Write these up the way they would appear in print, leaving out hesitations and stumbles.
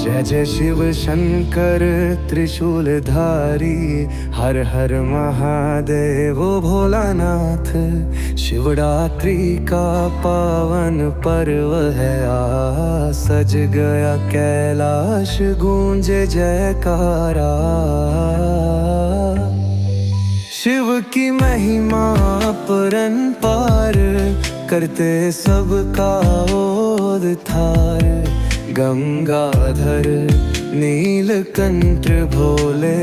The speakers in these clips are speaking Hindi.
जय जय शिव शंकर त्रिशूलधारी, हर हर महादेव भोलानाथ। शिवरात्रि का पावन पर्व है आ, सज गया कैलाश गूंजे जयकारा। शिव की महिमा परंपार, करते सबका उद्धार। गंगाधर नीलकंठ भोले,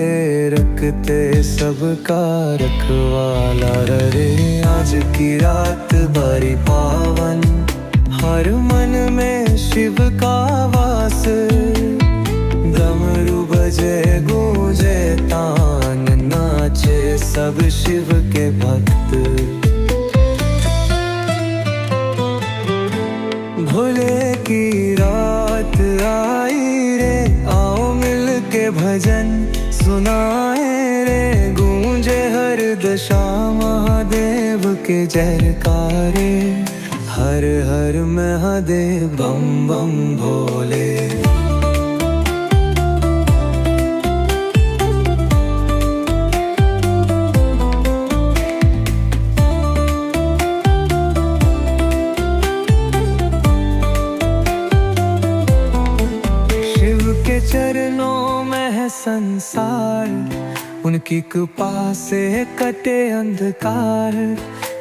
रखते सबका रखवाला। रे आज की रात बड़ी पावन, हर मन में शिव का वास। डमरू बजे गूंजे तान, नाचे सब शिव के भक्त। भोले की रात आई रे, आओ मिल के भजन सुनाए रे। गूंजे हर दशा महादेव के जयकारे। हर हर महादेव बम बम भोले। चरणों में है संसार, उनकी कृपा से कटे अंधकार।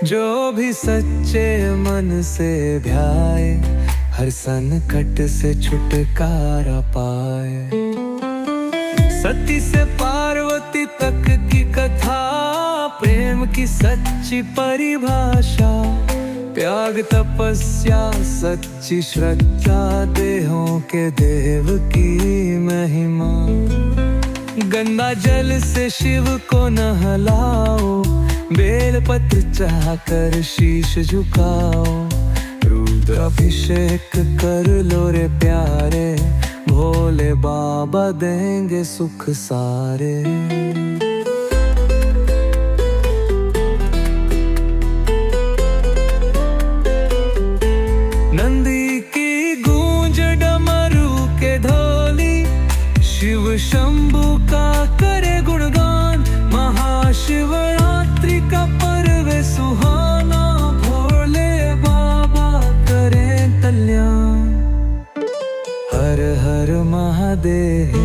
जो भी सच्चे मन से ध्याए, हर संकट से छुटकारा पाए। सती से पार्वती तक की कथा, प्रेम की सच्ची परिभाषा। त्याग तपस्या सच्ची श्रद्धा, देहों के देव की महिमा। गंगा जल से शिव को नहलाओ, बेलपत्र चढ़ाकर शीश झुकाओ। रुद्राभिषेक कर लो रे प्यारे, भोले बाबा देंगे सुख सारे। नंदी की गूंज डमरू के धोली, शिव शंभू का करे गुणगान। महाशिवरात्रि का पर्व सुहाना, भोले बाबा करें कल्याण। हर हर महादेव।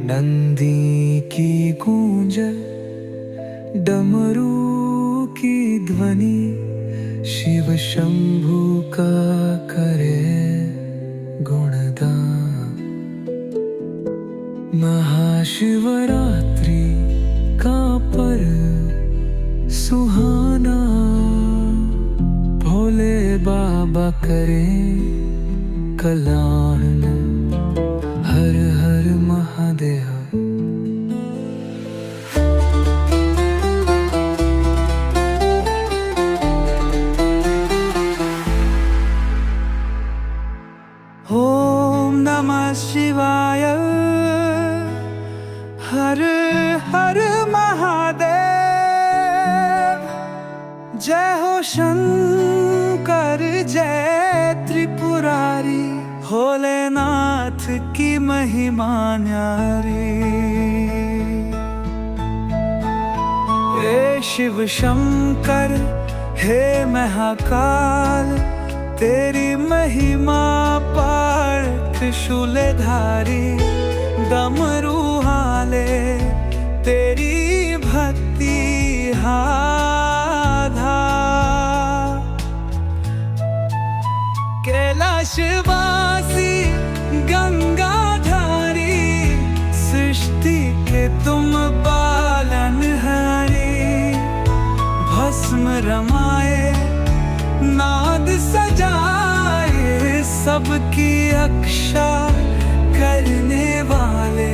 नंदी की गूंज डमरू की ध्वनि, शिव शंभू का करे गुणगान। महाशिवरात्रि का पर्व सुहाना, भोले बाबा करे कल्याण। हर हर महादेव। ओम नमः शिवाय, हर हर महादेव। जय हो शंकर जय त्रिपुरारी, भोलेनाथ की महिमा न्यारी। हे शिव शंकर हे महाकाल, तेरी महिमा पार त्रिशूलधारी। डमरू हाले तेरी भक्ति आधा। कैलाशवासी गंगाधारी, सृष्टि के तुम पालनहारी। भस्म रमाए नाद सजाए, सबकी रक्षा करने वाले।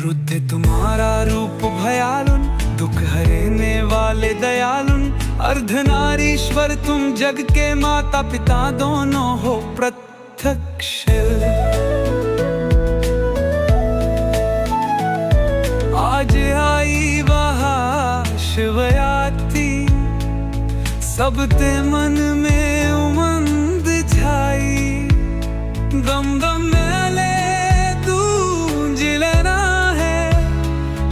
रुद्र तुम्हारा रूप भयालुन, दुख हरने वाले दयालुन। अर्धनारीश्वर तुम जग के माता पिता दोनों हो प्रत्यक्ष। आज आई वहाँ शिवयाती, सबते मन में उमंग छाई। दम दम मेले गूंज लेना है,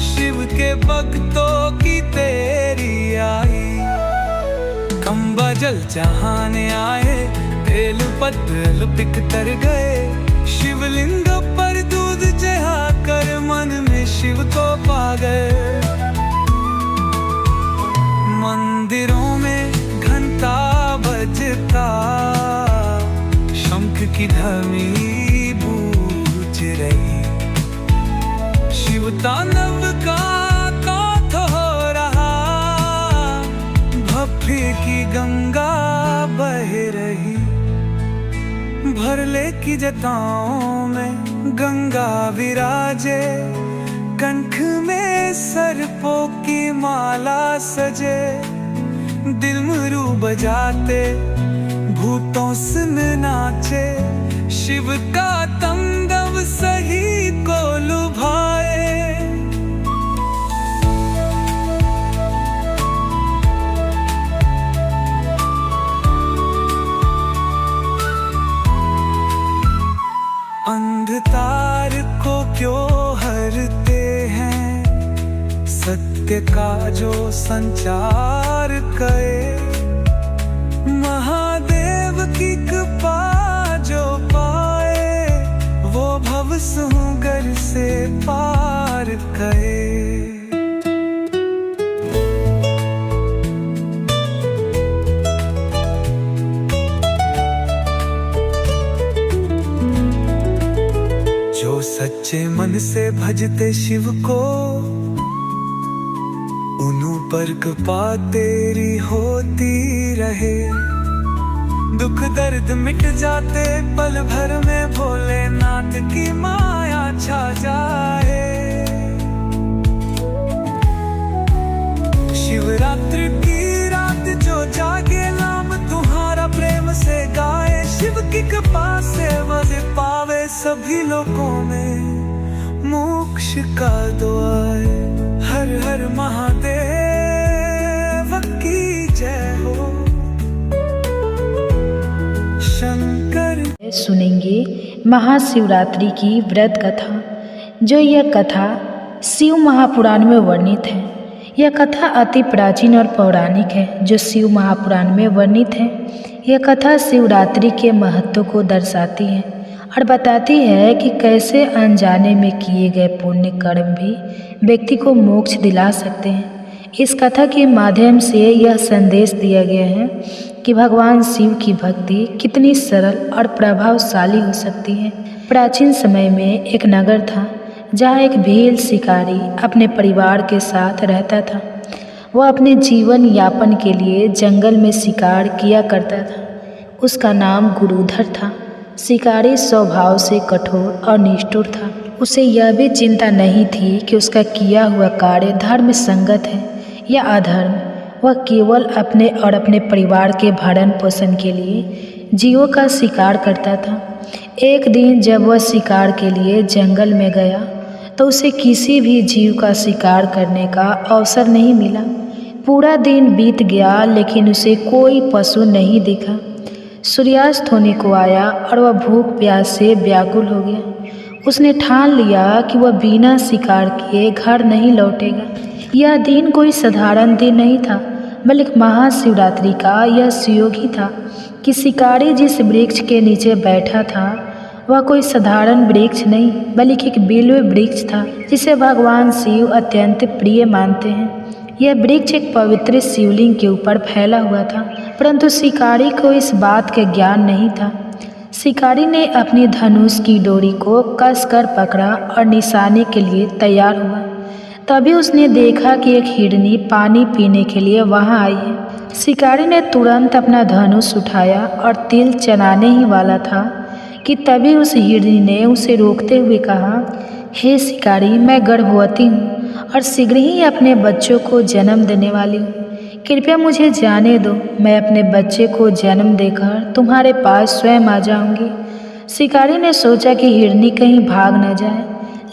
शिव के भक्तों की तेरी आई। खंबा जल चढ़ाने आए, बेल पत्र पिक तर गए। शिवलिंग पर दूध चढ़ा कर मन में शिव को पा गए। मंदिरों में घंटा बजता, शंख की ध्वनि गूंज रही। शिव तांडव का गाथ हो रहा, भव्य की गंगा बह रही। भरले की जटाओं में गंगा विराजे, कंठ में सर्पों की माला सजे। दिलमरू बजाते भूतों से नाचे, शिव का तांडव सही को लुभाए। अंधकार को क्यों हरते हैं, सत्य का जो संचार करे। महादेव की कृपा जो पाए, वो भव सुगर से पार करे। जो सच्चे मन से भजते शिव को, उन्हीं पर कृपा तेरी होती रहे। दुख दर्द मिट जाते पल भर में, भोलेनाथ की माया छा जाए। शिवरात्रि की रात जो जागे, नाम तुम्हारा प्रेम से गाए। शिव की कृपा से मजे पावे सभी लोगों में, मोक्ष का दुआर। हर हर महादेव की जय हो। शंकर सुनेंगे महाशिवरात्रि की व्रत कथा। जो यह कथा शिव महापुराण में वर्णित है। यह कथा अति प्राचीन और पौराणिक है, जो शिव महापुराण में वर्णित है। यह कथा शिवरात्रि के महत्व को दर्शाती है और बताती है कि कैसे अनजाने में किए गए पुण्य कर्म भी व्यक्ति को मोक्ष दिला सकते हैं। इस कथा के माध्यम से यह संदेश दिया गया है कि भगवान शिव की भक्ति कितनी सरल और प्रभावशाली हो सकती है। प्राचीन समय में एक नगर था, जहाँ एक भील शिकारी अपने परिवार के साथ रहता था। वह अपने जीवन यापन के लिए जंगल में शिकार किया करता था। उसका नाम गुरुधर था। शिकारी स्वभाव से कठोर और निष्ठुर था। उसे यह भी चिंता नहीं थी कि उसका किया हुआ कार्य धर्म संगत है या अधर्म। वह केवल अपने और अपने परिवार के भरण पोषण के लिए जीवों का शिकार करता था। एक दिन जब वह शिकार के लिए जंगल में गया तो उसे किसी भी जीव का शिकार करने का अवसर नहीं मिला। पूरा दिन बीत गया, लेकिन उसे कोई पशु नहीं दिखा। सूर्यास्त होने को आया और वह भूख प्यास से व्याकुल हो गया। उसने ठान लिया कि वह बिना शिकार किए घर नहीं लौटेगा। यह दिन कोई साधारण दिन नहीं था, बल्कि महाशिवरात्रि का यह सुयोग ही था कि शिकारी जिस वृक्ष के नीचे बैठा था वह कोई साधारण वृक्ष नहीं, बल्कि एक बिल्व वृक्ष था, जिसे भगवान शिव अत्यंत प्रिय मानते हैं। यह वृक्ष एक पवित्र शिवलिंग के ऊपर फैला हुआ था, परंतु शिकारी को इस बात का ज्ञान नहीं था। शिकारी ने अपनी धनुष की डोरी को कसकर पकड़ा और निशाने के लिए तैयार हुआ। तभी उसने देखा कि एक हिरनी पानी पीने के लिए वहां आई है। शिकारी ने तुरंत अपना धनुष उठाया और तीर चलाने ही वाला था कि तभी उस हिरनी ने उसे रोकते हुए कहा, हे शिकारी, मैं गर्भवती हूँ और शीघ्र ही अपने बच्चों को जन्म देने वाली हूँ। कृपया मुझे जाने दो, मैं अपने बच्चे को जन्म देकर तुम्हारे पास स्वयं आ जाऊंगी। शिकारी ने सोचा कि हिरनी कहीं भाग न जाए,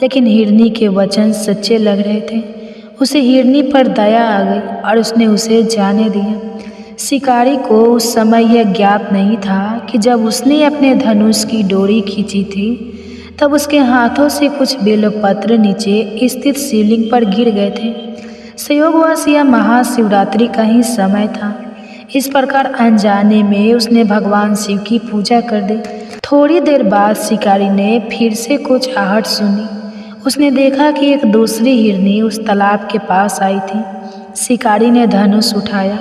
लेकिन हिरनी के वचन सच्चे लग रहे थे। उसे हिरनी पर दया आ गई और उसने उसे जाने दिया। शिकारी को उस समय यह ज्ञात नहीं था कि जब उसने अपने धनुष की डोरी खींची थी, तब उसके हाथों से कुछ बेलपत्र नीचे स्थित शिवलिंग पर गिर गए थे। संयोगवश यह महाशिवरात्रि का ही समय था। इस प्रकार अनजाने में उसने भगवान शिव की पूजा कर दी। थोड़ी देर बाद शिकारी ने फिर से कुछ आहट सुनी। उसने देखा कि एक दूसरी हिरनी उस तालाब के पास आई थी। शिकारी ने धनुष उठाया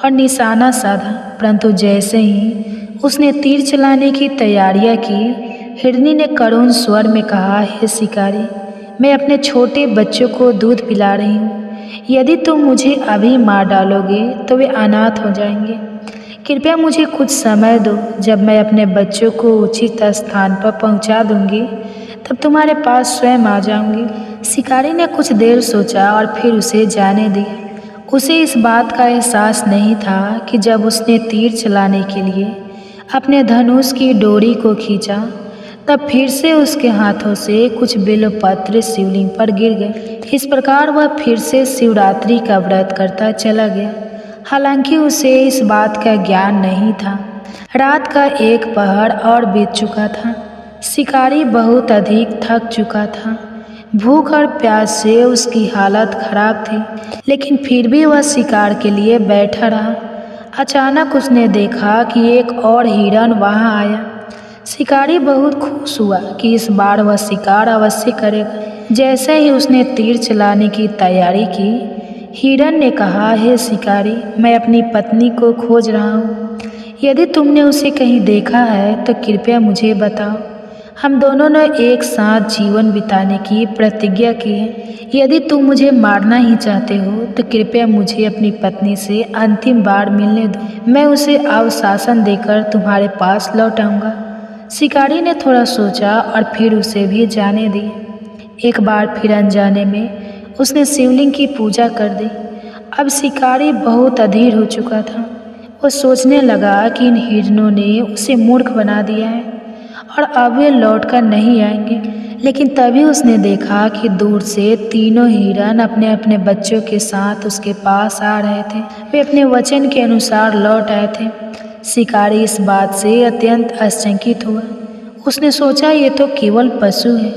और निशाना साधा, परंतु जैसे ही उसने तीर चलाने की तैयारियां की, हिरनी ने करुण स्वर में कहा, हे शिकारी, मैं अपने छोटे बच्चों को दूध पिला रही हूँ। यदि तुम मुझे अभी मार डालोगे तो वे अनाथ हो जाएंगे। कृपया मुझे कुछ समय दो। जब मैं अपने बच्चों को उचित स्थान पर पहुँचा दूंगी, तब तुम्हारे पास स्वयं आ जाऊंगी। शिकारी ने कुछ देर सोचा और फिर उसे जाने दिया। उसे इस बात का एहसास नहीं था कि जब उसने तीर चलाने के लिए अपने धनुष की डोरी को खींचा, तब फिर से उसके हाथों से कुछ बेलपत्र शिवलिंग पर गिर गए। इस प्रकार वह फिर से शिवरात्रि का व्रत करता चला गया। हालांकि उसे इस बात का ज्ञान नहीं था। रात का एक पहर और बीत चुका था। शिकारी बहुत अधिक थक चुका था। भूख और प्यास से उसकी हालत खराब थी, लेकिन फिर भी वह शिकार के लिए बैठा रहा। अचानक उसने देखा कि एक और हिरण वहां आया। शिकारी बहुत खुश हुआ कि इस बार वह शिकार अवश्य करेगा। जैसे ही उसने तीर चलाने की तैयारी की, हिरण ने कहा, हे शिकारी, मैं अपनी पत्नी को खोज रहा हूँ। यदि तुमने उसे कहीं देखा है तो कृपया मुझे बताओ। हम दोनों ने एक साथ जीवन बिताने की प्रतिज्ञा की है। यदि तुम मुझे मारना ही चाहते हो तो कृपया मुझे अपनी पत्नी से अंतिम बार मिलने दो। मैं उसे अवशासन देकर तुम्हारे पास लौट आऊँगा। शिकारी ने थोड़ा सोचा और फिर उसे भी जाने दिया। एक बार फिर अनजाने में उसने शिवलिंग की पूजा कर दी। अब शिकारी बहुत अधीर हो चुका था। वो सोचने लगा कि इन हिरणों ने उसे मूर्ख बना दिया है और अब वे लौटकर नहीं आएंगे। लेकिन तभी उसने देखा कि दूर से तीनों हिरण अपने अपने बच्चों के साथ उसके पास आ रहे थे। वे अपने वचन के अनुसार लौट आए थे। शिकारी इस बात से अत्यंत आश्चर्यचकित हुआ। उसने सोचा, ये तो केवल पशु है,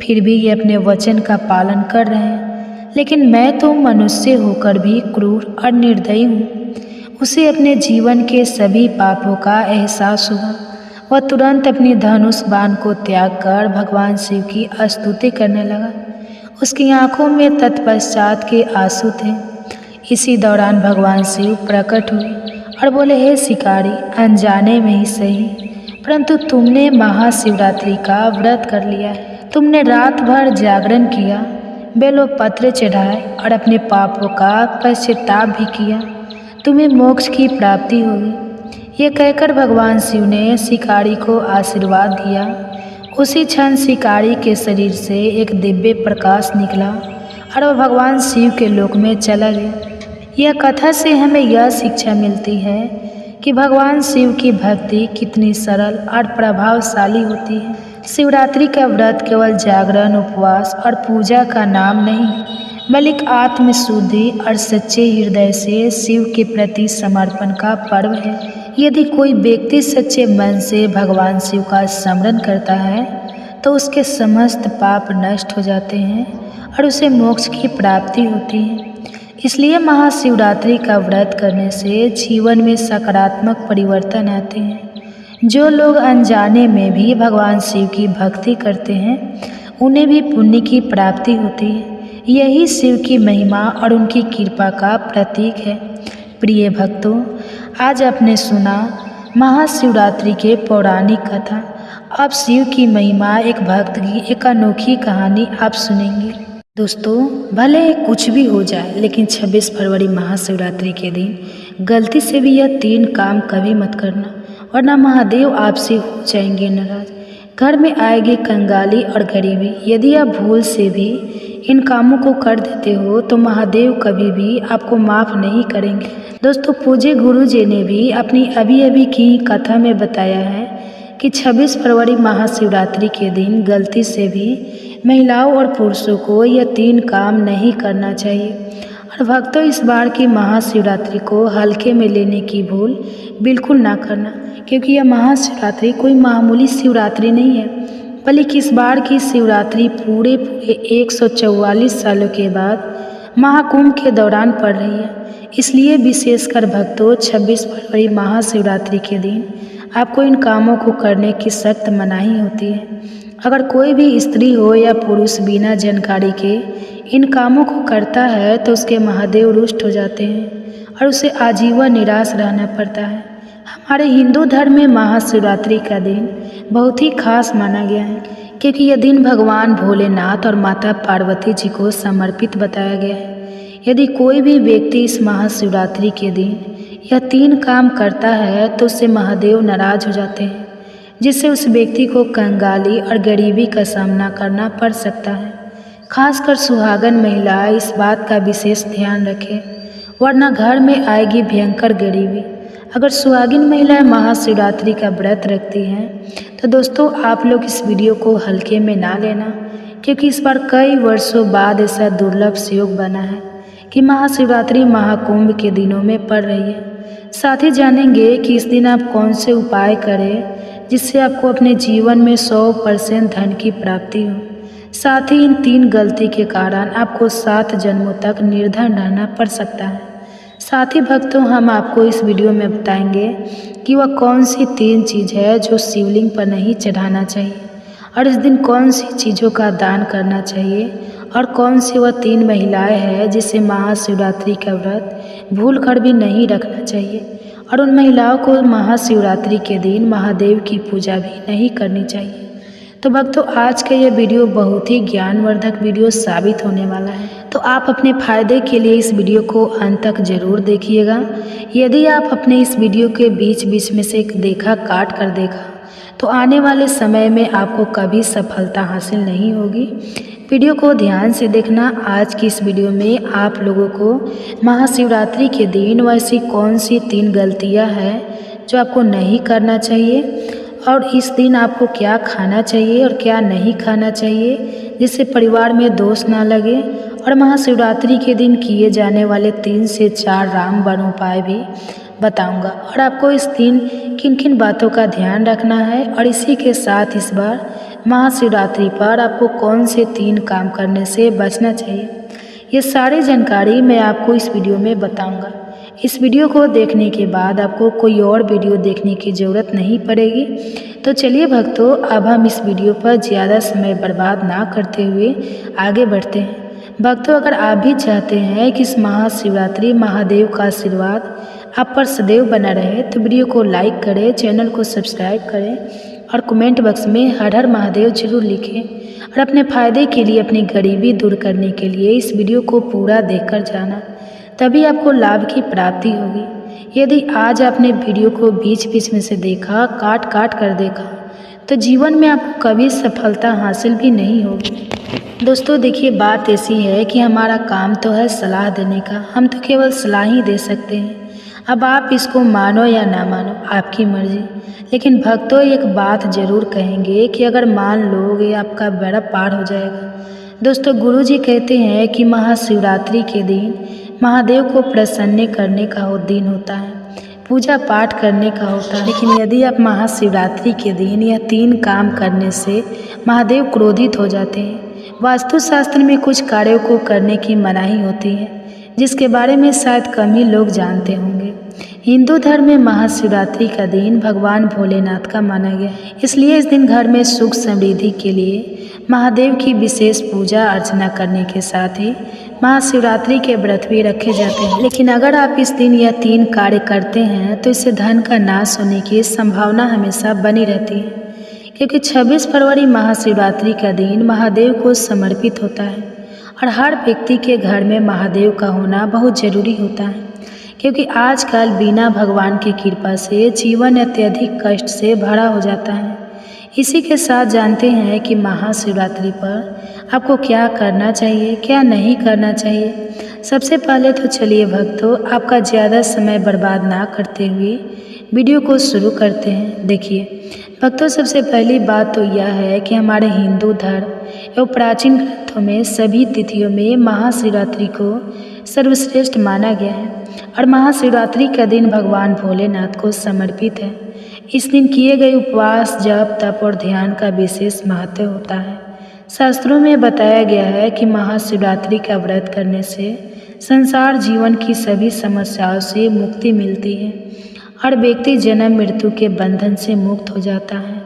फिर भी ये अपने वचन का पालन कर रहे हैं, लेकिन मैं तो मनुष्य होकर भी क्रूर और निर्दयी हूँ। उसे अपने जीवन के सभी पापों का एहसास हुआ। वह तुरंत अपनी धनुष बाण को त्याग कर भगवान शिव की स्तुति करने लगा। उसकी आंखों में तत्पश्चात के आंसू थे। इसी दौरान भगवान शिव प्रकट हुए और बोले, हे शिकारी, अनजाने में ही सही, परंतु तुमने महाशिवरात्रि का व्रत कर लिया है। तुमने रात भर जागरण किया, बेलपत्र चढ़ाए और अपने पापों का पश्चाताप भी किया। तुम्हें मोक्ष की प्राप्ति होगी। यह कहकर भगवान शिव ने शिकारी को आशीर्वाद दिया। उसी क्षण शिकारी के शरीर से एक दिव्य प्रकाश निकला और वह भगवान शिव के लोक में चला गया। यह कथा से हमें यह शिक्षा मिलती है कि भगवान शिव की भक्ति कितनी सरल और प्रभावशाली होती है। शिवरात्रि का व्रत केवल जागरण, उपवास और पूजा का नाम नहीं, बल्कि आत्मशुद्धि और सच्चे हृदय से शिव के प्रति समर्पण का पर्व है। यदि कोई व्यक्ति सच्चे मन से भगवान शिव का स्मरण करता है तो उसके समस्त पाप नष्ट हो जाते हैं और उसे मोक्ष की प्राप्ति होती है। इसलिए महाशिवरात्रि का व्रत करने से जीवन में सकारात्मक परिवर्तन आते हैं। जो लोग अनजाने में भी भगवान शिव की भक्ति करते हैं, उन्हें भी पुण्य की प्राप्ति होती है। यही शिव की महिमा और उनकी कृपा का प्रतीक है। प्रिय भक्तों, आज आपने सुना महाशिवरात्रि के पौराणिक कथा। अब शिव की महिमा, एक भक्त की एक अनोखी कहानी आप सुनेंगे। दोस्तों, भले कुछ भी हो जाए, लेकिन 26 फरवरी महाशिवरात्रि के दिन गलती से भी यह 3 काम कभी मत करना, वरना महादेव आपसे हो जाएंगे नाराज। घर में आएगी कंगाली और गरीबी। यदि आप भूल से भी इन कामों को कर देते हो तो महादेव कभी भी आपको माफ़ नहीं करेंगे। दोस्तों, पूज्य गुरु जी ने भी अपनी अभी की कथा में बताया है कि 26 फरवरी महाशिवरात्रि के दिन गलती से भी महिलाओं और पुरुषों को यह 3 काम नहीं करना चाहिए। और भक्तों, इस बार की महाशिवरात्रि को हल्के में लेने की भूल बिल्कुल ना करना, क्योंकि यह महाशिवरात्रि कोई मामूली शिवरात्रि नहीं है, बल्कि इस बार की शिवरात्रि पूरे 144 सालों के बाद महाकुंभ के दौरान पड़ रही है। इसलिए विशेषकर भक्तों, 26 फरवरी महाशिवरात्रि के दिन आपको इन कामों को करने की सख्त मनाही होती है। अगर कोई भी स्त्री हो या पुरुष बिना जानकारी के इन कामों को करता है तो उसके महादेव रुष्ट हो जाते हैं और उसे आजीवन निराश रहना पड़ता है। हमारे हिंदू धर्म में महाशिवरात्रि का दिन बहुत ही खास माना गया है, क्योंकि यह दिन भगवान भोलेनाथ और माता पार्वती जी को समर्पित बताया गया है। यदि कोई भी व्यक्ति इस महाशिवरात्रि के दिन यह 3 काम करता है तो उससे महादेव नाराज हो जाते हैं, जिससे उस व्यक्ति को कंगाली और गरीबी का सामना करना पड़ सकता है। खासकर सुहागन महिला इस बात का विशेष ध्यान रखें, वरना घर में आएगी भयंकर गरीबी। अगर सुहागिन महिलाएं महाशिवरात्रि का व्रत रखती हैं तो दोस्तों, आप लोग इस वीडियो को हल्के में ना लेना, क्योंकि इस बार कई वर्षों बाद ऐसा दुर्लभ योग बना है कि महाशिवरात्रि महाकुंभ के दिनों में पड़ रही है। साथ ही जानेंगे कि इस दिन आप कौन से उपाय करें जिससे आपको अपने जीवन में 100% धन की प्राप्ति हो। साथ ही इन 3 गलती के कारण आपको 7 जन्मों तक निर्धन रहना पड़ सकता है। साथ ही भक्तों, हम आपको इस वीडियो में बताएंगे कि वह कौन सी 3 चीज़ है जो शिवलिंग पर नहीं चढ़ाना चाहिए, और इस दिन कौन सी चीज़ों का दान करना चाहिए, और कौन सी वह 3 महिलाएं हैं जिसे महाशिवरात्रि का व्रत भूल कर भी नहीं रखना चाहिए, और उन महिलाओं को महाशिवरात्रि के दिन महादेव की पूजा भी नहीं करनी चाहिए। तो भक्तों, आज का यह वीडियो बहुत ही ज्ञानवर्धक वीडियो साबित होने वाला है, तो आप अपने फ़ायदे के लिए इस वीडियो को अंत तक जरूर देखिएगा। यदि आप अपने इस वीडियो के बीच में से काट कर देखा तो आने वाले समय में आपको कभी सफलता हासिल नहीं होगी। वीडियो को ध्यान से देखना। आज की इस वीडियो में आप लोगों को महाशिवरात्रि के दिन वैसी कौन सी 3 गलतियां हैं जो आपको नहीं करना चाहिए, और इस दिन आपको क्या खाना चाहिए और क्या नहीं खाना चाहिए जिससे परिवार में दोष ना लगे, और महाशिवरात्रि के दिन किए जाने वाले 3 से 4 रामबाण उपाय भी बताऊंगा, और आपको इस दिन किन किन बातों का ध्यान रखना है, और इसी के साथ इस बार महाशिवरात्रि पर आपको कौन से 3 काम करने से बचना चाहिए, ये सारी जानकारी मैं आपको इस वीडियो में बताऊंगा। इस वीडियो को देखने के बाद आपको कोई और वीडियो देखने की ज़रूरत नहीं पड़ेगी। तो चलिए भक्तों, अब हम इस वीडियो पर ज़्यादा समय बर्बाद ना करते हुए आगे बढ़ते हैं। भक्तों, अगर आप भी चाहते हैं कि इस महाशिवरात्रि महादेव का आशीर्वाद आप पर सदैव बना रहे तो वीडियो को लाइक करें, चैनल को सब्सक्राइब करें और कमेंट बॉक्स में हर हर महादेव जरूर लिखें। और अपने फ़ायदे के लिए, अपनी गरीबी दूर करने के लिए इस वीडियो को पूरा देखकर जाना, तभी आपको लाभ की प्राप्ति होगी। यदि आज आपने वीडियो को बीच में से देखा, काट कर देखा, तो जीवन में आपको कभी सफलता हासिल भी नहीं होगी। दोस्तों देखिए, बात ऐसी है कि हमारा काम तो है सलाह देने का, हम तो केवल सलाह ही दे सकते हैं। अब आप इसको मानो या ना मानो, आपकी मर्जी। लेकिन भक्तों, एक बात जरूर कहेंगे कि अगर मान लोगे आपका बेड़ा पार हो जाएगा। दोस्तों, गुरुजी कहते हैं कि महाशिवरात्रि के दिन महादेव को प्रसन्न करने का वो दिन होता है, पूजा पाठ करने का होता है। लेकिन यदि आप महाशिवरात्रि के दिन यह 3 काम करने से महादेव क्रोधित हो जाते हैं। वास्तुशास्त्र में कुछ कार्यों को करने की मनाही होती है, जिसके बारे में शायद कम ही लोग जानते होंगे। हिंदू धर्म में महाशिवरात्रि का दिन भगवान भोलेनाथ का माना गया, इसलिए इस दिन घर में सुख समृद्धि के लिए महादेव की विशेष पूजा अर्चना करने के साथ ही महाशिवरात्रि के व्रत भी रखे जाते हैं। लेकिन अगर आप इस दिन यह 3 कार्य करते हैं तो इससे धन का नाश होने की संभावना हमेशा बनी रहती है, क्योंकि 26 फरवरी महाशिवरात्रि का दिन महादेव को समर्पित होता है, और हर व्यक्ति के घर में महादेव का होना बहुत जरूरी होता है, क्योंकि आजकल बिना भगवान की कृपा से जीवन अत्यधिक कष्ट से भरा हो जाता है। इसी के साथ जानते हैं कि महाशिवरात्रि पर आपको क्या करना चाहिए, क्या नहीं करना चाहिए। सबसे पहले तो चलिए भक्तों, आपका ज़्यादा समय बर्बाद ना करते हुए वीडियो को शुरू करते हैं। देखिए भक्तों, सबसे पहली बात तो यह है कि हमारे हिंदू धर्म एवं प्राचीन ग्रंथों में सभी तिथियों में महाशिवरात्रि को सर्वश्रेष्ठ माना गया है और महाशिवरात्रि का दिन भगवान भोलेनाथ को समर्पित है। इस दिन किए गए उपवास, जप, तप और ध्यान का विशेष महत्व होता है। शास्त्रों में बताया गया है कि महाशिवरात्रि का व्रत करने से संसार जीवन की सभी समस्याओं से मुक्ति मिलती है और व्यक्ति जन्म मृत्यु के बंधन से मुक्त हो जाता है।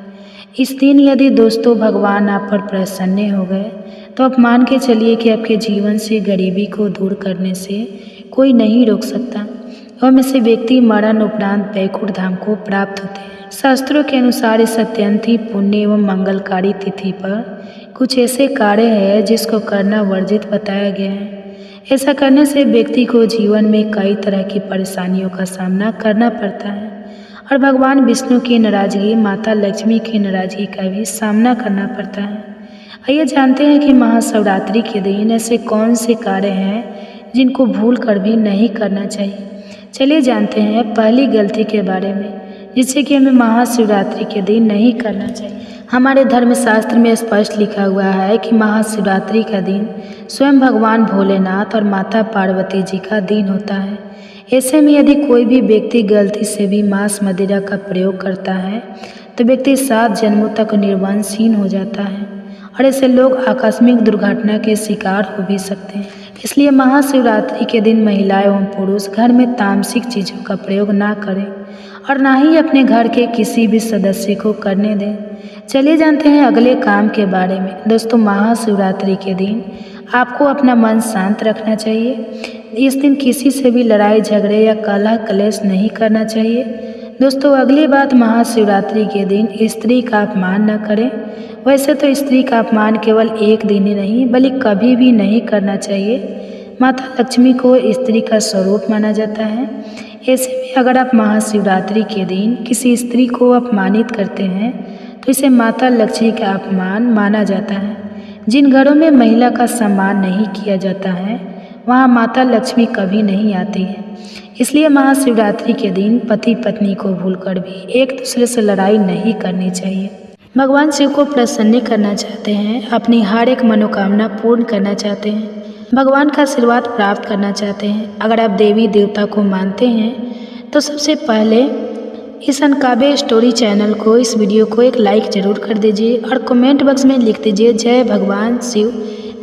इस दिन यदि दोस्तों भगवान आप पर प्रसन्न हो गए तो आप मान के चलिए कि आपके जीवन से गरीबी को दूर करने से कोई नहीं रोक सकता और में से व्यक्ति मरण उपरांत बैकुंठ धाम को प्राप्त होते हैं। शास्त्रों के अनुसार इस अत्यंत ही पुण्य एवं मंगलकारी तिथि पर कुछ ऐसे कार्य हैं जिसको करना वर्जित बताया गया है। ऐसा करने से व्यक्ति को जीवन में कई तरह की परेशानियों का सामना करना पड़ता है और भगवान विष्णु की नाराजगी, माता लक्ष्मी की नाराजगी का भी सामना करना पड़ता है। आइए जानते हैं कि महाशिवरात्रि के दिन ऐसे कौन से कार्य हैं जिनको भूल कर भी नहीं करना चाहिए। चलिए जानते हैं पहली गलती के बारे में, जिससे कि हमें महाशिवरात्रि के दिन नहीं करना चाहिए। हमारे धर्मशास्त्र में स्पष्ट लिखा हुआ है कि महाशिवरात्रि का दिन स्वयं भगवान भोलेनाथ और माता पार्वती जी का दिन होता है। ऐसे में यदि कोई भी व्यक्ति गलती से भी मांस मदिरा का प्रयोग करता है तो व्यक्ति 7 जन्मों तक निर्वंशहीन हो जाता है और ऐसे लोग आकस्मिक दुर्घटना के शिकार हो भी सकते हैं। इसलिए महाशिवरात्रि के दिन महिलाएं एवं पुरुष घर में तामसिक चीज़ों का प्रयोग ना करें और ना ही अपने घर के किसी भी सदस्य को करने दें। चलिए जानते हैं अगले काम के बारे में। दोस्तों, महाशिवरात्रि के दिन आपको अपना मन शांत रखना चाहिए। इस दिन किसी से भी लड़ाई झगड़े या कलह कलेश नहीं करना चाहिए। दोस्तों, अगली बात, महाशिवरात्रि के दिन स्त्री का अपमान न करें। वैसे तो स्त्री का अपमान केवल एक दिन ही नहीं बल्कि कभी भी नहीं करना चाहिए। माता लक्ष्मी को स्त्री का स्वरूप माना जाता है। ऐसे में अगर आप महाशिवरात्रि के दिन किसी स्त्री को अपमानित करते हैं तो इसे माता लक्ष्मी का अपमान माना जाता है। जिन घरों में महिला का सम्मान नहीं किया जाता है वहाँ माता लक्ष्मी कभी नहीं आती है। इसलिए महाशिवरात्रि के दिन पति पत्नी को भूलकर भी एक दूसरे से लड़ाई नहीं करनी चाहिए। भगवान शिव को प्रसन्न करना चाहते हैं, अपनी हर एक मनोकामना पूर्ण करना चाहते हैं, भगवान का आशीर्वाद प्राप्त करना चाहते हैं। अगर आप देवी देवता को मानते हैं तो सबसे पहले इस अनकाबे स्टोरी चैनल को, इस वीडियो को एक लाइक ज़रूर कर दीजिए और कमेंट बॉक्स में लिख दीजिए जय भगवान शिव,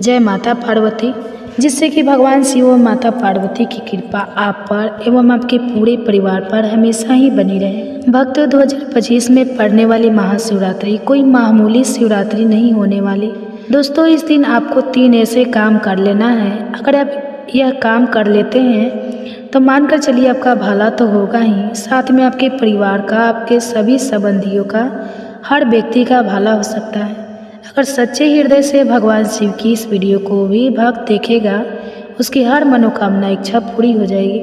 जय माता पार्वती, जिससे कि भगवान शिव और माता पार्वती की कृपा आप पर एवं आपके पूरे परिवार पर हमेशा ही बनी रहे। भक्तों, 2025 में पड़ने वाली महाशिवरात्रि कोई मामूली शिवरात्रि नहीं होने वाली। दोस्तों, इस दिन आपको 3 ऐसे काम कर लेना है। अगर आप यह काम कर लेते हैं तो मानकर चलिए आपका भला तो होगा ही, साथ में आपके परिवार का, आपके सभी संबंधियों का, हर व्यक्ति का भला हो सकता है। अगर सच्चे हृदय से भगवान शिव की इस वीडियो को भी भक्त देखेगा, उसकी हर मनोकामना इच्छा पूरी हो जाएगी।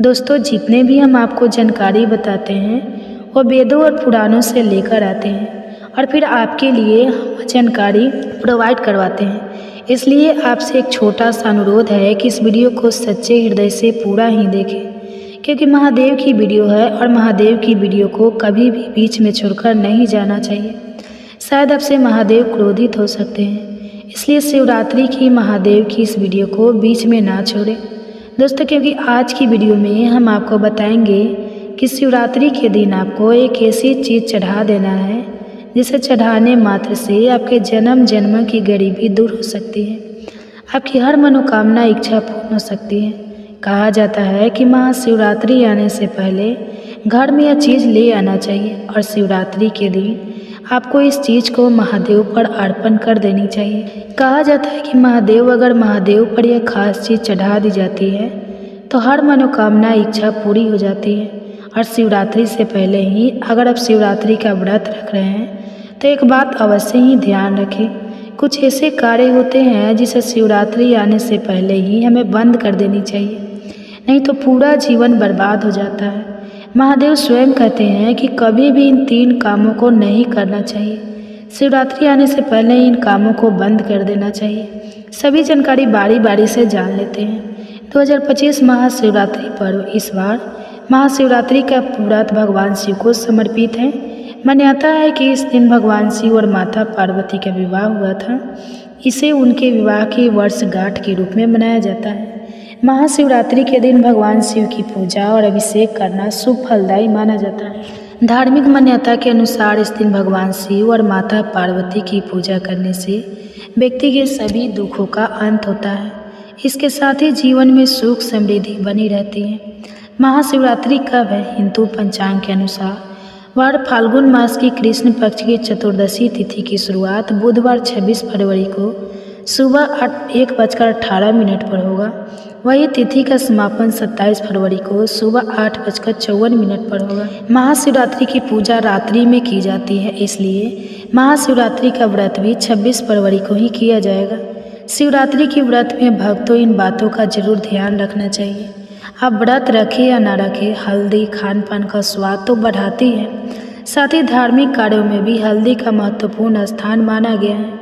दोस्तों, जितने भी हम आपको जानकारी बताते हैं वो वेदों और पुराणों से लेकर आते हैं और फिर आपके लिए हम जानकारी प्रोवाइड करवाते हैं। इसलिए आपसे एक छोटा सा अनुरोध है कि इस वीडियो को सच्चे हृदय से पूरा ही देखें, क्योंकि महादेव की वीडियो है और महादेव की वीडियो को कभी भी बीच में छोड़कर नहीं जाना चाहिए। शायद आपसे महादेव क्रोधित हो सकते हैं, इसलिए शिवरात्रि की महादेव की इस वीडियो को बीच में ना छोड़ें। दोस्तों, क्योंकि आज की वीडियो में हम आपको बताएंगे कि शिवरात्रि के दिन आपको एक ऐसी चीज़ चढ़ा देना है जिसे चढ़ाने मात्र से आपके जन्म जन्म की गरीबी दूर हो सकती है, आपकी हर मनोकामना इच्छा पूर्ण हो सकती है। कहा जाता है कि महाशिवरात्रि आने से पहले घर में यह चीज़ ले आना चाहिए और शिवरात्रि के दिन आपको इस चीज़ को महादेव पर अर्पण कर देनी चाहिए। कहा जाता है कि अगर महादेव पर यह खास चीज़ चढ़ा दी जाती है तो हर मनोकामना इच्छा पूरी हो जाती है। और शिवरात्रि से पहले ही अगर आप शिवरात्रि का व्रत रख रहे हैं तो एक बात अवश्य ही ध्यान रखें, कुछ ऐसे कार्य होते हैं जिसे शिवरात्रि आने से पहले ही हमें बंद कर देनी चाहिए, नहीं तो पूरा जीवन बर्बाद हो जाता है। महादेव स्वयं कहते हैं कि कभी भी इन 3 कामों को नहीं करना चाहिए। शिवरात्रि आने से पहले इन कामों को बंद कर देना चाहिए। सभी जानकारी बारी बारी से जान लेते हैं। 2025 महाशिवरात्रि पर्व इस बार महाशिवरात्रि का व्रत भगवान शिव को समर्पित है। मान्यता है कि इस दिन भगवान शिव और माता पार्वती का विवाह हुआ था। इसे उनके विवाह की वर्षगांठ के रूप में मनाया जाता है। महाशिवरात्रि के दिन भगवान शिव की पूजा और अभिषेक करना शुभ फलदायी माना जाता है। धार्मिक मान्यता के अनुसार इस दिन भगवान शिव और माता पार्वती की पूजा करने से व्यक्ति के सभी दुखों का अंत होता है। इसके साथ ही जीवन में सुख समृद्धि बनी रहती है। महाशिवरात्रि कब है? हिंदू पंचांग के अनुसार वार फाल्गुन मास की कृष्ण पक्ष की चतुर्दशी तिथि की शुरुआत बुधवार 26 फरवरी को सुबह 1:18 पर होगा। वही तिथि का समापन 27 फरवरी को सुबह 8:54 पर होगा। महाशिवरात्रि की पूजा रात्रि में की जाती है, इसलिए महाशिवरात्रि का व्रत भी 26 फरवरी को ही किया जाएगा। शिवरात्रि के व्रत में भक्तों इन बातों का जरूर ध्यान रखना चाहिए। आप व्रत रखें या ना रखें, हल्दी खान पान का स्वाद तो बढ़ाती है। साथ ही धार्मिक कार्यों में भी हल्दी का महत्वपूर्ण स्थान माना गया है।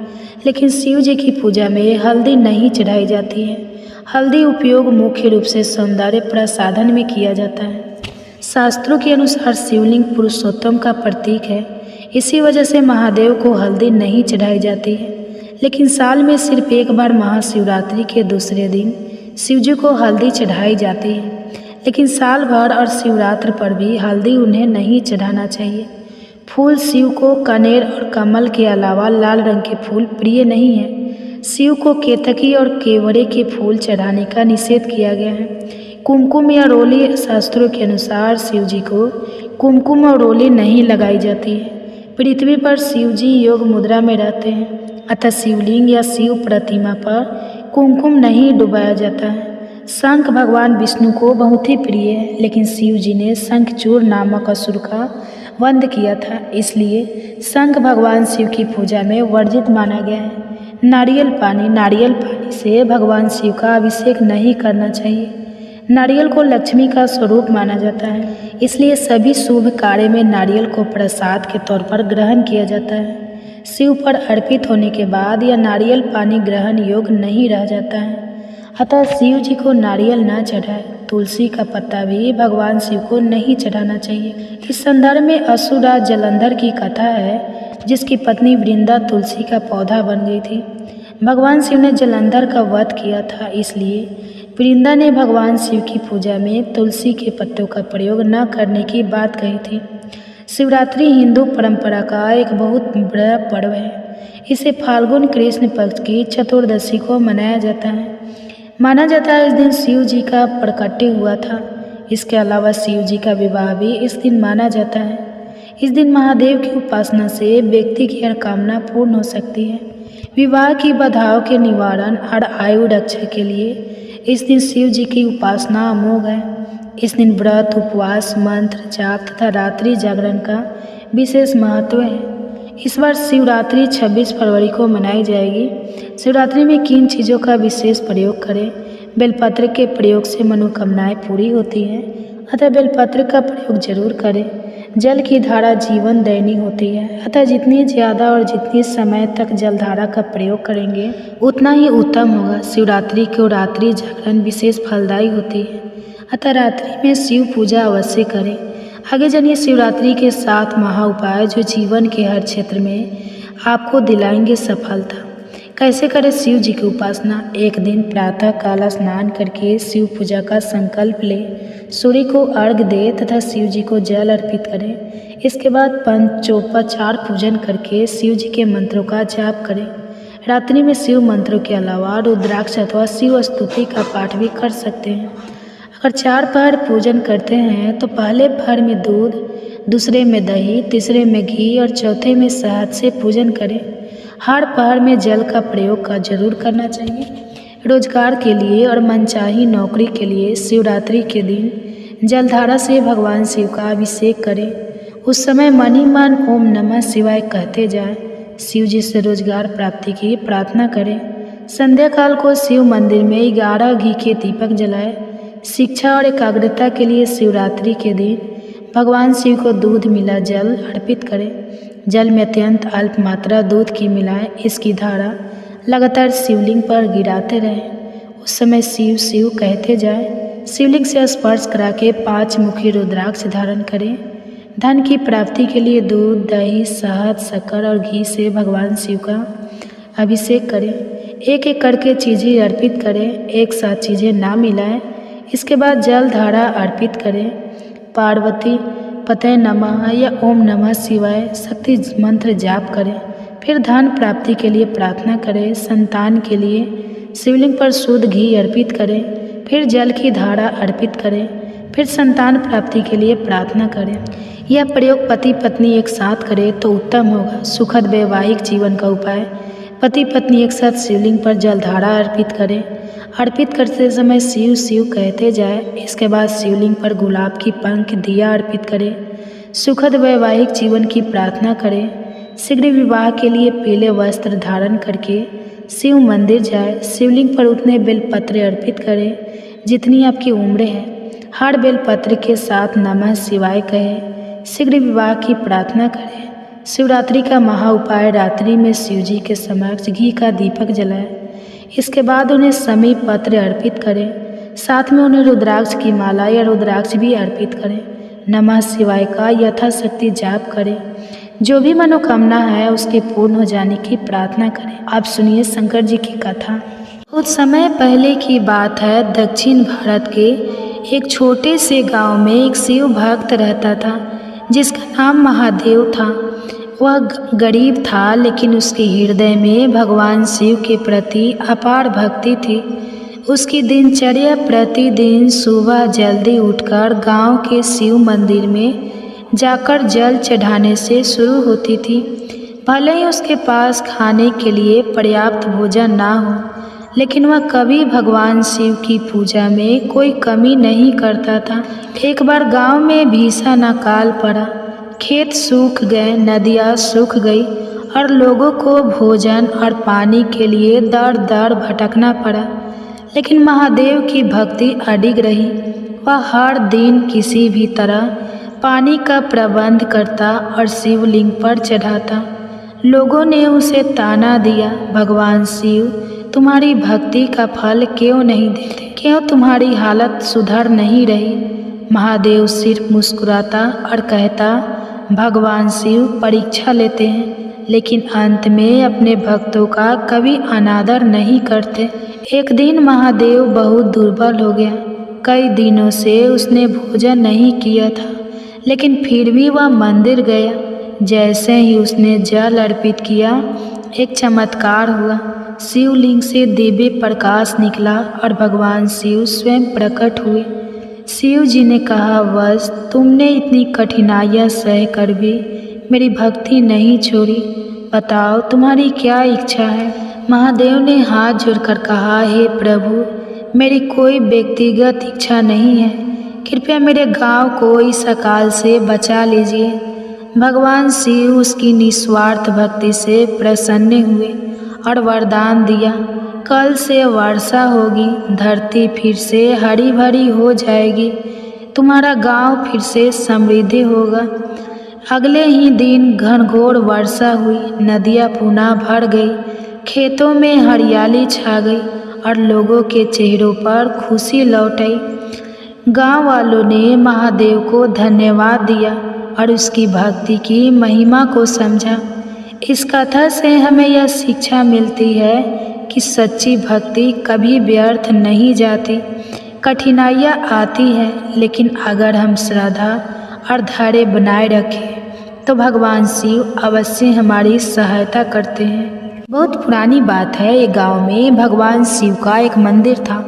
लेकिन शिव जी की पूजा में हल्दी नहीं चढ़ाई जाती है। हल्दी उपयोग मुख्य रूप से सौंदर्य प्रसाधन में किया जाता है। शास्त्रों के अनुसार शिवलिंग पुरुषोत्तम का प्रतीक है। इसी वजह से महादेव को हल्दी नहीं चढ़ाई जाती है। लेकिन साल में सिर्फ एक बार महाशिवरात्रि के दूसरे दिन शिवजी को हल्दी चढ़ाई जाती है। लेकिन साल भर और शिवरात्रि पर भी हल्दी उन्हें नहीं चढ़ाना चाहिए। फूल शिव को कनेर और कमल के अलावा लाल रंग के फूल प्रिय नहीं है। शिव को केतकी और केवड़े के फूल चढ़ाने का निषेध किया गया है। कुमकुम या रोली शास्त्रों के अनुसार शिव जी को कुमकुम और रोली नहीं लगाई जाती है। पृथ्वी पर शिव जी योग मुद्रा में रहते हैं, अतः शिवलिंग या शिव प्रतिमा पर कुमकुम नहीं डुबाया जाता है। शंख भगवान विष्णु को बहुत ही प्रिय है, लेकिन शिव जी ने शंखचूड़ नामक असुर का वध किया था, इसलिए शंख भगवान शिव की पूजा में वर्जित माना गया है। नारियल पानी से भगवान शिव का अभिषेक नहीं करना चाहिए। नारियल को लक्ष्मी का स्वरूप माना जाता है, इसलिए सभी शुभ कार्य में नारियल को प्रसाद के तौर पर ग्रहण किया जाता है। शिव पर अर्पित होने के बाद यह नारियल पानी ग्रहण योग्य नहीं रह जाता है, अतः शिव जी को नारियल न चढ़ाए। तुलसी का पत्ता भी भगवान शिव को नहीं चढ़ाना चाहिए। इस संदर्भ में असुरराज जलंधर की कथा है, जिसकी पत्नी वृंदा तुलसी का पौधा बन गई थी। भगवान शिव ने जलंधर का वध किया था, इसलिए वृंदा ने भगवान शिव की पूजा में तुलसी के पत्तों का प्रयोग न करने की बात कही थी। शिवरात्रि हिंदू परंपरा का एक बहुत बड़ा पर्व है। इसे फाल्गुन कृष्ण पक्ष की चतुर्दशी को मनाया जाता है। माना जाता है इस दिन शिव जी का प्रकट्य हुआ था। इसके अलावा शिव जी का विवाह भी इस दिन माना जाता है। इस दिन महादेव की उपासना से व्यक्ति की हर कामना पूर्ण हो सकती है। विवाह की बाधाओं के निवारण और आयु रक्षा के लिए इस दिन शिव जी की उपासना अमोघ है। इस दिन व्रत, उपवास, मंत्र जाप तथा रात्रि जागरण का विशेष महत्व है। इस बार शिवरात्रि 26 फरवरी को मनाई जाएगी। शिवरात्रि में किन चीज़ों का विशेष प्रयोग करें? बेलपत्र के प्रयोग से मनोकामनाएं पूरी होती हैं, अतः बेलपत्र का प्रयोग जरूर करें। जल की धारा जीवन दायिनी होती है, अतः जितनी ज़्यादा और जितनी समय तक जलधारा का प्रयोग करेंगे उतना ही उत्तम होगा। शिवरात्रि को रात्रि जागरण विशेष फलदायी होती है, अतः रात्रि में शिव पूजा अवश्य करें। आगे जानिए शिवरात्रि के 7 महा उपाय जो जीवन के हर क्षेत्र में आपको दिलाएंगे सफलता। कैसे करें शिव जी की उपासना? एक दिन प्रातः काल स्नान करके शिव पूजा का संकल्प लें। सूर्य को अर्घ्य दें तथा शिव जी को जल अर्पित करें। इसके बाद पंचोपचार पूजन करके शिव जी के मंत्रों का जाप करें। रात्रि में शिव मंत्रों के अलावा रुद्राक्ष अथवा शिव स्तुति का पाठ भी कर सकते हैं। अगर 4 पहर पूजन करते हैं तो पहले पहर में दूध, दूसरे में दही, तीसरे में घी और चौथे में शहद से पूजन करें। हर पहर में जल का प्रयोग का जरूर करना चाहिए। रोजगार के लिए और मनचाही नौकरी के लिए शिवरात्रि के दिन जलधारा से भगवान शिव का अभिषेक करें। उस समय मन ही मन ओम नमः शिवाय कहते जाएं। शिव जी से रोजगार प्राप्ति की प्रार्थना करें। संध्या काल को शिव मंदिर में 11 घी के दीपक जलाएं। शिक्षा और एकाग्रता के लिए शिवरात्रि के दिन भगवान शिव को दूध मिला जल अर्पित करें। जल में अत्यंत अल्प मात्रा दूध की मिलाए इसकी धारा लगातार शिवलिंग पर गिराते रहे। उस समय शिव शिव कहते जाए। शिवलिंग से स्पर्श करा के 5 मुखी रुद्राक्ष धारण करें। धन की प्राप्ति के लिए दूध, दही, शहद, शक्कर और घी से भगवान शिव का अभिषेक करें। एक एक करके चीज़ें अर्पित करें, एक साथ चीज़ें ना मिलाएं। इसके बाद जल धारा अर्पित करें। पार्वती पते नमः या ओम नमः शिवाय शक्ति मंत्र जाप करें। फिर धन प्राप्ति के लिए प्रार्थना करें। संतान के लिए शिवलिंग पर शुद्ध घी अर्पित करें। फिर जल की धारा अर्पित करें। फिर संतान प्राप्ति के लिए प्रार्थना करें। यह प्रयोग पति पत्नी एक साथ करें तो उत्तम होगा। सुखद वैवाहिक जीवन का उपाय। पति पत्नी एक साथ शिवलिंग पर जलधारा अर्पित करें। अर्पित करते समय शिव शिव कहते जाए। इसके बाद शिवलिंग पर गुलाब की पंख दिया अर्पित करें। सुखद वैवाहिक जीवन की प्रार्थना करें। शीघ्र विवाह के लिए पीले वस्त्र धारण करके शिव मंदिर जाए। शिवलिंग पर उतने बेलपत्र अर्पित करें जितनी आपकी उम्र है। हर बेलपत्र के साथ नमः शिवाय कहें। शीघ्र विवाह की प्रार्थना करें। शिवरात्रि का महा उपाय, रात्रि में शिवजी के समक्ष घी का दीपक जलाएं। इसके बाद उन्हें समी पत्र अर्पित करें। साथ में उन्हें रुद्राक्ष की माला या रुद्राक्ष भी अर्पित करें। नमः शिवाय का यथाशक्ति जाप करें। जो भी मनोकामना है उसके पूर्ण हो जाने की प्रार्थना करें। आप सुनिए शंकर जी की कथा। कुछ समय पहले की बात है। दक्षिण भारत के एक छोटे से गांव में एक शिव भक्त रहता था जिसका नाम महादेव था। वह गरीब था लेकिन उसके हृदय में भगवान शिव के प्रति अपार भक्ति थी। उसकी दिनचर्या प्रतिदिन सुबह जल्दी उठकर गांव के शिव मंदिर में जाकर जल चढ़ाने से शुरू होती थी। भले ही उसके पास खाने के लिए पर्याप्त भोजन ना हो, लेकिन वह कभी भगवान शिव की पूजा में कोई कमी नहीं करता था। एक बार गांव में भीषण अकाल पड़ा। खेत सूख गए, नदियाँ सूख गई और लोगों को भोजन और पानी के लिए दर दर भटकना पड़ा। लेकिन महादेव की भक्ति अडिग रही। वह हर दिन किसी भी तरह पानी का प्रबंध करता और शिवलिंग पर चढ़ाता। लोगों ने उसे ताना दिया, भगवान शिव तुम्हारी भक्ति का फल क्यों नहीं देते? क्यों तुम्हारी हालत सुधर नहीं रही? महादेव सिर्फ मुस्कुराता और कहता, भगवान शिव परीक्षा लेते हैं लेकिन अंत में अपने भक्तों का कभी अनादर नहीं करते। एक दिन महादेव बहुत दुर्बल हो गया। कई दिनों से उसने भोजन नहीं किया था, लेकिन फिर भी वह मंदिर गया। जैसे ही उसने जल अर्पित किया, एक चमत्कार हुआ। शिवलिंग से दिव्य प्रकाश निकला और भगवान शिव स्वयं प्रकट हुए। शिव जी ने कहा, बस तुमने इतनी कठिनाइयाँ सह कर भी मेरी भक्ति नहीं छोड़ी। बताओ तुम्हारी क्या इच्छा है? महादेव ने हाथ जोड़कर कहा, हे प्रभु, मेरी कोई व्यक्तिगत इच्छा नहीं है। कृपया मेरे गांव को इस अकाल से बचा लीजिए। भगवान शिव उसकी निस्वार्थ भक्ति से प्रसन्न हुए और वरदान दिया, कल से वर्षा होगी, धरती फिर से हरी भरी हो जाएगी, तुम्हारा गांव फिर से समृद्ध होगा। अगले ही दिन घनघोर वर्षा हुई, नदियाँ पुनः भर गई, खेतों में हरियाली छा गई और लोगों के चेहरों पर खुशी लौट आई। गाँव वालों ने महादेव को धन्यवाद दिया और उसकी भक्ति की महिमा को समझा। इस कथा से हमें यह शिक्षा मिलती है कि सच्ची भक्ति कभी व्यर्थ नहीं जाती। कठिनाइयाँ आती हैं, लेकिन अगर हम श्रद्धा और धैर्य बनाए रखें तो भगवान शिव अवश्य हमारी सहायता करते हैं। बहुत पुरानी बात है। एक गांव में भगवान शिव का एक मंदिर था।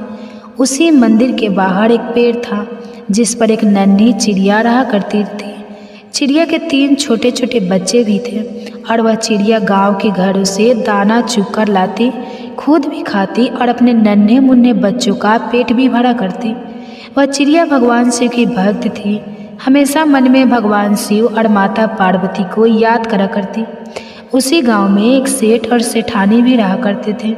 उसी मंदिर के बाहर एक पेड़ था जिस पर एक नन्ही चिड़िया रहा करती थी। चिड़िया के 3 छोटे छोटे बच्चे भी थे और वह चिड़िया गांव के घरों से दाना चुग कर लाती, खुद भी खाती और अपने नन्हे मुन्ने बच्चों का पेट भी भरा करती। वह चिड़िया भगवान शिव की भक्त थी। हमेशा मन में भगवान शिव और माता पार्वती को याद करा करती। उसी गांव में एक सेठ और सेठानी भी रहा करते थे।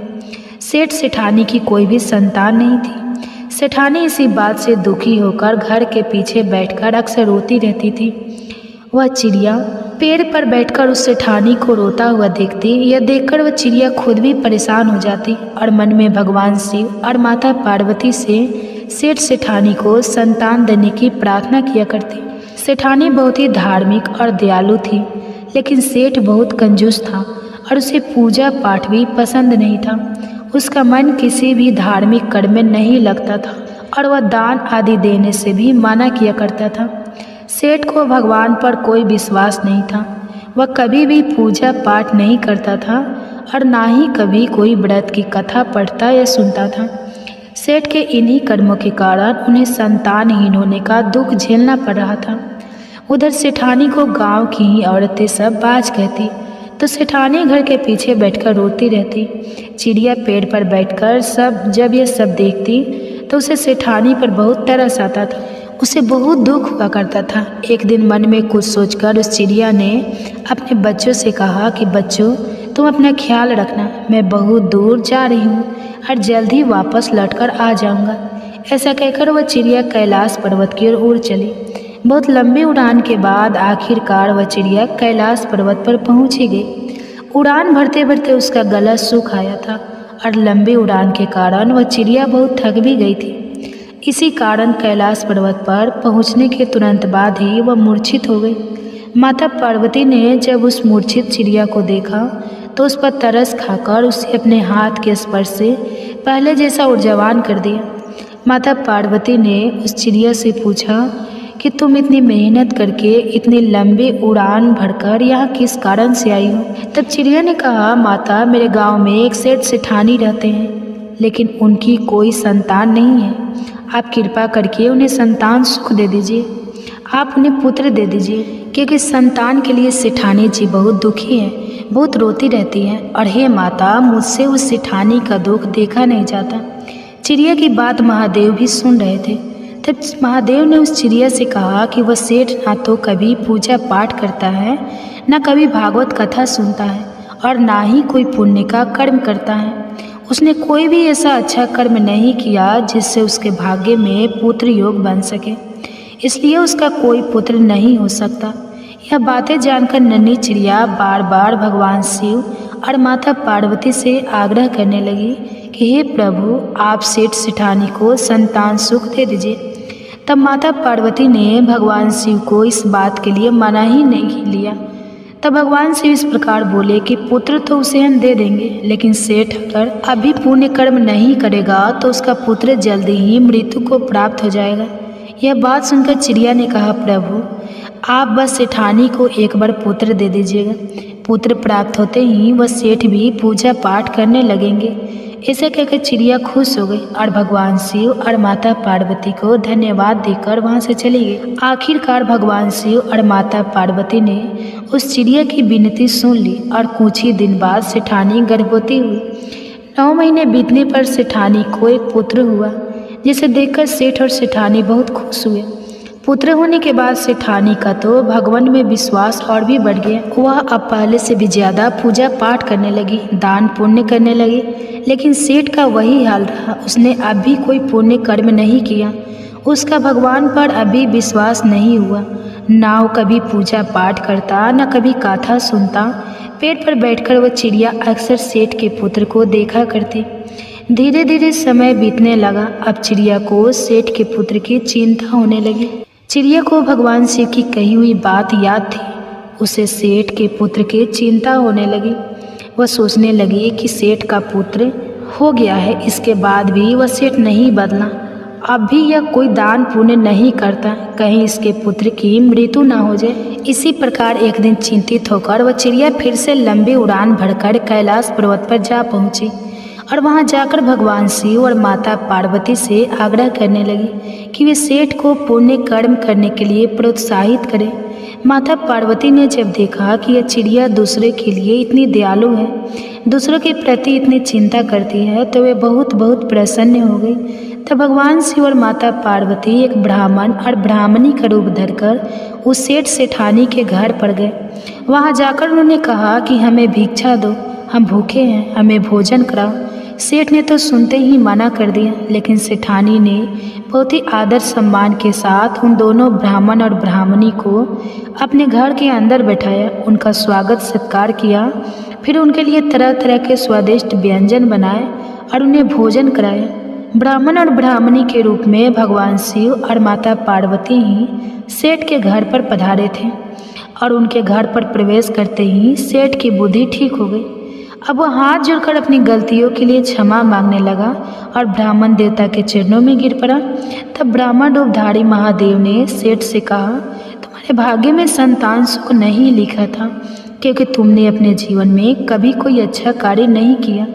सेठ सेठानी की कोई भी संतान नहीं थी। सेठानी इसी बात से दुखी होकर घर के पीछे बैठकर अक्सर रोती रहती थी। वह चिड़िया पेड़ पर बैठकर उस सेठानी को रोता हुआ देखती। यह देखकर वह चिड़िया खुद भी परेशान हो जाती और मन में भगवान शिव और माता पार्वती से सेठ सेठानी को संतान देने की प्रार्थना किया करती। सेठानी बहुत ही धार्मिक और दयालु थी, लेकिन सेठ बहुत कंजूस था और उसे पूजा पाठ भी पसंद नहीं था। उसका मन किसी भी धार्मिक कर्म में नहीं लगता था और वह दान आदि देने से भी मना किया करता था। सेठ को भगवान पर कोई विश्वास नहीं था। वह कभी भी पूजा पाठ नहीं करता था और ना ही कभी कोई व्रत की कथा पढ़ता या सुनता था। सेठ के इन्हीं कर्मों के कारण उन्हें संतानहीन होने का दुख झेलना पड़ रहा था। उधर सेठानी को गांव की ही औरतें सब बाज कहती, तो सेठानी घर के पीछे बैठकर रोती रहती। चिड़िया पेड़ पर बैठकर जब यह सब देखती तो उसे सेठानी पर बहुत तरस आता था। उसे बहुत दुख हुआ करता था। एक दिन मन में कुछ सोचकर उस चिड़िया ने अपने बच्चों से कहा कि बच्चों, तुम अपना ख्याल रखना, मैं बहुत दूर जा रही हूँ और जल्द ही वापस लौटकर आ जाऊँगा। ऐसा कहकर वह चिड़िया कैलाश पर्वत की ओर उड़ चली। बहुत लंबी उड़ान के बाद आखिरकार वह चिड़िया कैलाश पर्वत पर पहुँच ही गई। उड़ान भरते भरते उसका गला सूख आया था और लंबी उड़ान के कारण वह चिड़िया बहुत थक भी गई थी। इसी कारण कैलाश पर्वत पर पहुंचने के तुरंत बाद ही वह मूर्छित हो गई। माता पार्वती ने जब उस मूर्छित चिड़िया को देखा तो उस पर तरस खाकर उसे अपने हाथ के स्पर्श से पहले जैसा ऊर्जावान कर दिया। माता पार्वती ने उस चिड़िया से पूछा कि तुम इतनी मेहनत करके इतनी लंबी उड़ान भरकर यहाँ किस कारण से आई हो? तब चिड़िया ने कहा, माता, मेरे गांव में एक सेठ सेठानी रहते हैं, लेकिन उनकी कोई संतान नहीं है। आप कृपा करके उन्हें संतान सुख दे दीजिए। आप उन्हें पुत्र दे दीजिए, क्योंकि संतान के लिए सेठानी जी बहुत दुखी है, बहुत रोती रहती हैं। और हे माता, मुझसे उस सेठानी का दुख देखा नहीं जाता। चिड़िया की बात महादेव भी सुन रहे थे। तब महादेव ने उस चिड़िया से कहा कि वह सेठ ना तो कभी पूजा पाठ करता है, ना कभी भागवत कथा सुनता है और ना ही कोई पुण्य का कर्म करता है। उसने कोई भी ऐसा अच्छा कर्म नहीं किया जिससे उसके भाग्य में पुत्र योग बन सके, इसलिए उसका कोई पुत्र नहीं हो सकता। यह बातें जानकर नन्ही चिड़िया बार बार भगवान शिव और माता पार्वती से आग्रह करने लगी कि हे प्रभु, आप सेठ सेठानी को संतान सुख दे दीजिए। तब माता पार्वती ने भगवान शिव को इस बात के लिए मना ही नहीं लिया। तब भगवान शिव इस प्रकार बोले कि पुत्र तो उसे हम दे देंगे, लेकिन सेठ अगर अभी पुण्य कर्म नहीं करेगा तो उसका पुत्र जल्दी ही मृत्यु को प्राप्त हो जाएगा। यह बात सुनकर चिड़िया ने कहा, प्रभु, आप बस सेठानी को एक बार पुत्र दे दीजिएगा। पुत्र प्राप्त होते ही वह सेठ भी पूजा पाठ करने लगेंगे। ऐसा कहकर चिड़िया खुश हो गई और भगवान शिव और माता पार्वती को धन्यवाद देकर वहां से चली गई। आखिरकार भगवान शिव और माता पार्वती ने उस चिड़िया की विनती सुन ली और कुछ ही दिन बाद सेठानी गर्भवती हुई। 9 महीने बीतने पर सेठानी को एक पुत्र हुआ, जिसे देखकर सेठ और सेठानी बहुत खुश हुए। पुत्र होने के बाद सेठानी का तो भगवान में विश्वास और भी बढ़ गया। वह अब पहले से भी ज़्यादा पूजा पाठ करने लगी, दान पुण्य करने लगी। लेकिन सेठ का वही हाल रहा, उसने अभी कोई पुण्य कर्म नहीं किया। उसका भगवान पर अभी विश्वास नहीं हुआ। ना वो कभी पूजा पाठ करता, ना कभी कथा सुनता। पेड़ पर बैठकर वह चिड़िया अक्सर सेठ के पुत्र को देखा करती। धीरे धीरे समय बीतने लगा। अब चिड़िया को सेठ के पुत्र की चिंता होने लगी। चिड़िया को भगवान शिव की कही हुई बात याद थी। उसे सेठ के पुत्र की चिंता होने लगी। वह सोचने लगी कि सेठ का पुत्र हो गया है, इसके बाद भी वह सेठ नहीं बदला। अब भी यह कोई दान पुण्य नहीं करता, कहीं इसके पुत्र की मृत्यु न हो जाए। इसी प्रकार एक दिन चिंतित होकर वह चिड़िया फिर से लंबी उड़ान भरकर कैलाश पर्वत पर जा पहुंची और वहां जाकर भगवान शिव और माता पार्वती से आग्रह करने लगी कि वे सेठ को पुण्य कर्म करने के लिए प्रोत्साहित करें। माता पार्वती ने जब देखा कि यह चिड़िया दूसरे के लिए इतनी दयालु है, दूसरों के प्रति इतनी चिंता करती है, तो वे बहुत बहुत प्रसन्न हो गई। तब भगवान शिव और माता पार्वती एक ब्राह्मण और ब्राह्मणी का रूप धरकर उस सेठ सेठानी के घर पर गए। वहां जाकर उन्होंने कहा कि हमें भिक्षा दो, हम भूखे हैं, हमें भोजन कराओ। सेठ ने तो सुनते ही मना कर दिया, लेकिन सेठानी ने बहुत ही आदर सम्मान के साथ उन दोनों ब्राह्मण और ब्राह्मणी को अपने घर के अंदर बैठाया, उनका स्वागत सत्कार किया। फिर उनके लिए तरह तरह के स्वादिष्ट व्यंजन बनाए और उन्हें भोजन कराया। ब्राह्मण और ब्राह्मणी के रूप में भगवान शिव और माता पार्वती ही सेठ के घर पर पधारे थे और उनके घर पर प्रवेश करते ही सेठ की बुद्धि ठीक हो गई। अब वह हाथ जोड़कर अपनी गलतियों के लिए क्षमा मांगने लगा और ब्राह्मण देवता के चरणों में गिर पड़ा। तब ब्राह्मण रूपधारी महादेव ने सेठ से कहा, तुम्हारे भाग्य में संतान सुख नहीं लिखा था, क्योंकि तुमने अपने जीवन में कभी कोई अच्छा कार्य नहीं किया।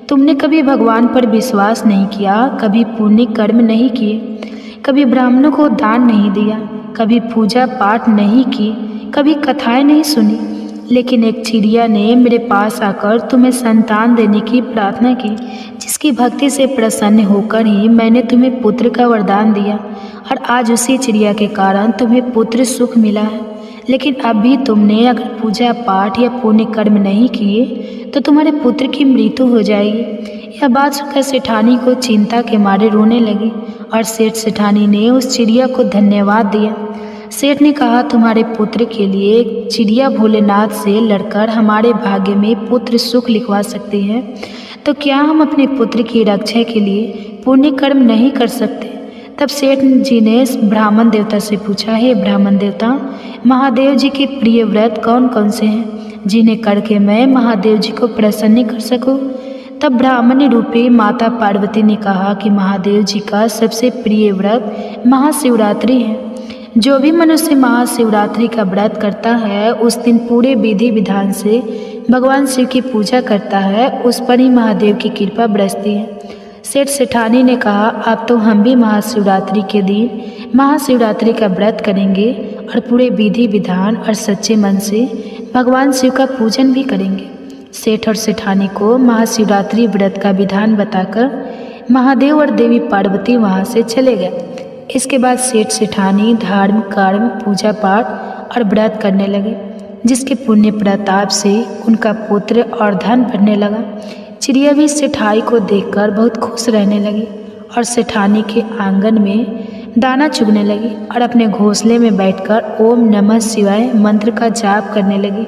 तुमने कभी भगवान पर विश्वास नहीं किया, कभी पुण्य कर्म नहीं किए, कभी ब्राह्मणों को दान नहीं दिया, कभी पूजा पाठ नहीं की, कभी कथाएं नहीं सुनी। लेकिन एक चिड़िया ने मेरे पास आकर तुम्हें संतान देने की प्रार्थना की, जिसकी भक्ति से प्रसन्न होकर ही मैंने तुम्हें पुत्र का वरदान दिया और आज उसी चिड़िया के कारण तुम्हें पुत्र सुख मिला है। लेकिन अब भी तुमने अगर पूजा पाठ या पुण्य कर्म नहीं किए तो तुम्हारे पुत्र की मृत्यु हो जाएगी। यह बात सुनकर सेठानी को चिंता के मारे रोने लगी और सेठानी ने उस चिड़िया को धन्यवाद दिया। सेठ ने कहा, तुम्हारे पुत्र के लिए चिड़िया भोलेनाथ से लड़कर हमारे भाग्य में पुत्र सुख लिखवा सकती है, तो क्या हम अपने पुत्र की रक्षा के लिए पुण्य कर्म नहीं कर सकते? तब सेठ जी ने ब्राह्मण देवता से पूछा, हे ब्राह्मण देवता, महादेव जी के प्रिय व्रत कौन कौन से हैं जिन्हें करके मैं महादेव जी को प्रसन्न कर सकूं? तब ब्राह्मण रूपी माता पार्वती ने कहा कि महादेव जी का सबसे प्रिय व्रत महाशिवरात्रि है। जो भी मनुष्य महाशिवरात्रि का व्रत करता है, उस दिन पूरे विधि विधान से भगवान शिव की पूजा करता है, उस पर ही महादेव की कृपा बरसती है। सेठानी ने कहा, अब तो हम भी महाशिवरात्रि के दिन महाशिवरात्रि का व्रत करेंगे और पूरे विधि विधान और सच्चे मन से भगवान शिव का पूजन भी करेंगे। सेठ और सेठानी को महाशिवरात्रि व्रत का विधान बताकर महादेव और देवी पार्वती वहाँ से चले गए। इसके बाद सेठानी धर्म कर्म पूजा पाठ और व्रत करने लगे, जिसके पुण्य प्रताप से उनका पुत्र और धन बढ़ने लगा। चिड़िया भी सेठाई को देखकर बहुत खुश रहने लगी और सेठानी के आंगन में दाना चुगने लगी और अपने घोंसले में बैठकर ओम नमः शिवाय मंत्र का जाप करने लगी।